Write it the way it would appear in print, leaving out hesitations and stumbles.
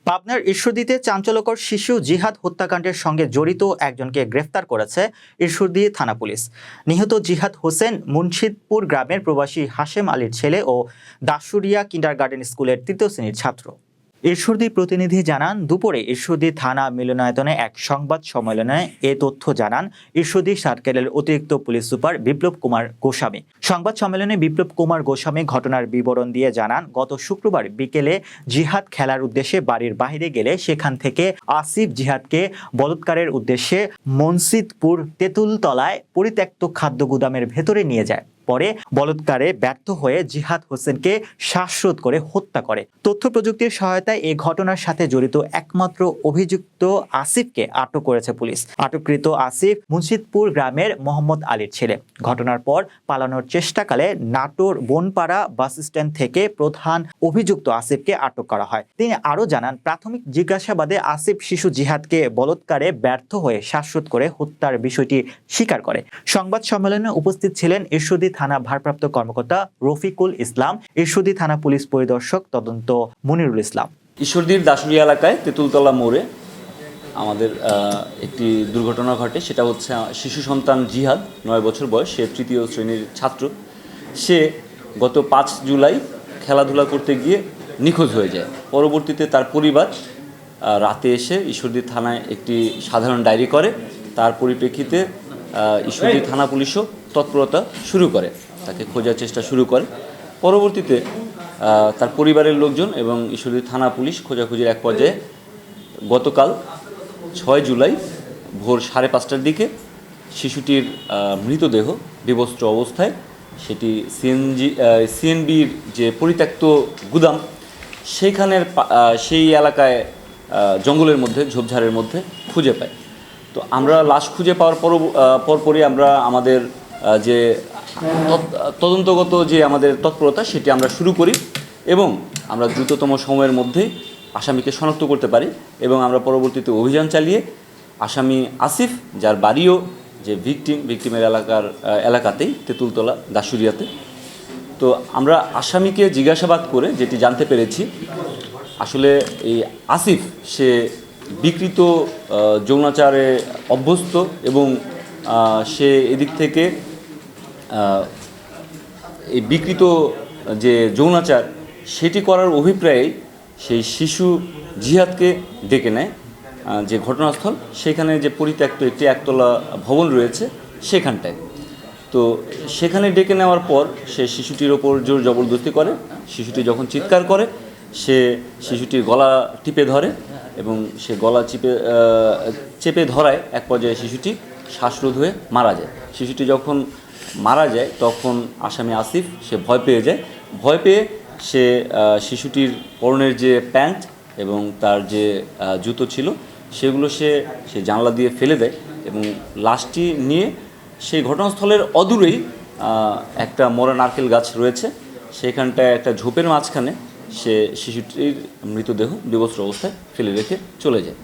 পাবনার ঈশ্বরদীতে চাঞ্চল্যকর শিশু জিহাদ হত্যাকাণ্ডের সঙ্গে জড়িত একজনকে গ্রেফতার করেছে ঈশ্বরদী থানা পুলিশ। নিহত জিহাদ হোসেন মুন্সিদপুর গ্রামের প্রবাসী হাশেম আলীর ছেলে ও দাশুরিয়া কিন্ডারগার্টেন স্কুলের ৩য় শ্রেণীর ছাত্র। ঈশ্বরদী প্রতিনিধি জানান, দুপুরে ঈশ্বরদী থানা মিলনায়তনে এক সংবাদ সম্মেলনে এ তথ্য জানান ঈশ্বরদী সার্কেলের অতিরিক্ত পুলিশ সুপার বিপ্লব কুমার গোস্বামী। সংবাদ সম্মেলনে বিপ্লব কুমার গোস্বামী ঘটনার বিবরণ দিয়ে জানান, গত শুক্রবার বিকেলে জিহাদ খেলার উদ্দেশ্যে বাড়ির বাইরে গেলে সেখান থেকে আসিফ জিহাদকে বলৎকারের উদ্দেশ্যে মনসিদপুর তেঁতুলতলায় পরিত্যক্ত খাদ্য গুদামের ভেতরে নিয়ে যায়। পরে বলৎকারে ব্যর্থ হয়ে জিহাদ হোসেনকে শ্বাসরোধ করে হত্যা করে। তথ্য প্রযুক্তির সহায়তায় এই ঘটনার সাথে জড়িত একমাত্র অভিযুক্ত আসিফকে আটক করেছে পুলিশ। আটককৃত আসিফ মুন্সিদপুর গ্রামের মোহাম্মদ আলীর ছেলে। ঘটনার পর পালানোর চেষ্টাকালে নাটোর বনপাড়া বাস স্ট্যান্ড থেকে প্রধান অভিযুক্ত আসিফকে আটক করা হয়। তিনি আরও জানান, প্রাথমিক জিজ্ঞাসাবাদে আসিফ শিশু জিহাদকে বলৎকারে ব্যর্থ হয়ে শ্বাসরোধ করে হত্যার বিষয়টি স্বীকার করে। সংবাদ সম্মেলনে উপস্থিত ছিলেন ঈশ্বরদী থানা ভারপ্রাপ্ত কর্মকর্তা রফিকুল ইসলাম, ঈশ্বরদী থানা পুলিশ পরিদর্শক তদন্ত মনিরুল ইসলাম। ঈশ্বরদীর দাশুরিয়া এলাকায় তেঁতুলতলা মোড়ে আমাদের একটি দুর্ঘটনা ঘটে। সেটা হচ্ছে শিশু সন্তান জিহাদ, 9 বছর বয়স, সে 3য় শ্রেণীর ছাত্র। সে গত 5 জুলাই খেলাধুলা করতে গিয়ে নিখোঁজ হয়ে যায়। পরবর্তীতে তার পরিবার রাতে এসে ঈশ্বরদী থানায় একটি সাধারণ ডায়েরি করে। তার পরিপ্রেক্ষিতে ঈশ্বরদী থানা পুলিশও তৎপরতা শুরু করে, তাকে খোঁজার চেষ্টা শুরু করে। পরবর্তীতে তার পরিবারের লোকজন এবং ঈশ্বরদী থানা পুলিশ খোঁজাখুঁজির এক পর্যায়ে গতকাল 6 জুলাই ভোর 5:30টার দিকে শিশুটির মৃতদেহ বিবস্ত্র অবস্থায় সেটি সিএনবির যে পরিত্যক্ত গুদাম সেই এলাকায় জঙ্গলের মধ্যে, ঝোপঝাড়ের মধ্যে খুঁজে পায়। তো আমরা লাশ খুঁজে পাওয়ার পরপরই আমরা আমাদের যে তদন্তগত যে আমাদের তৎপরতা সেটি আমরা শুরু করি এবং আমরা দ্রুততম সময়ের মধ্যে আসামিকে শনাক্ত করতে পারি এবং আমরা পরবর্তীতে অভিযান চালিয়ে আসামি আসিফ, যার বাড়িও যে ভিকটিমের এলাকাতেই তেঁতুলতলা দাশুরিয়াতে, তো আমরা আসামিকে জিজ্ঞাসাবাদ করে যেটি জানতে পেরেছি, আসলে এই আসিফ সে বিকৃত যৌনাচারে অভ্যস্ত এবং সে এদিক থেকে এই বিকৃত যে যৌনাচার সেটি করার অভিপ্রায়ে সেই শিশু জিহাদকে ডেকে নেয় যে ঘটনাস্থল, সেখানে যে পরিত্যক্ত একটি একতলা ভবন রয়েছে সেখানটায়। তো সেখানে ডেকে নেওয়ার পর সে শিশুটির ওপর জোর জবরদস্তি করে। শিশুটি যখন চিৎকার করে সে শিশুটির গলা টিপে ধরে এবং সে গলা চেপে ধরায় এক পর্যায়ে শিশুটি শ্বাসরোধ হয়ে মারা যায়। শিশুটি যখন মারা যায় তখন আসামি আসিফ সে ভয় পেয়ে যায়। ভয় পেয়ে সে শিশুটির পরনের যে প্যান্ট এবং তার যে জুতো ছিল সেগুলো সে জানলা দিয়ে ফেলে দেয় এবং লাশটি নিয়ে সেই ঘটনাস্থলের অদূরেই একটা মরা নারকেল গাছ রয়েছে, সেখানটায় একটা ঝোপের মাঝখানে সে শিশুটির মৃতদেহ বিবস্ত্র অবস্থায় ফেলে রেখে চলে যায়।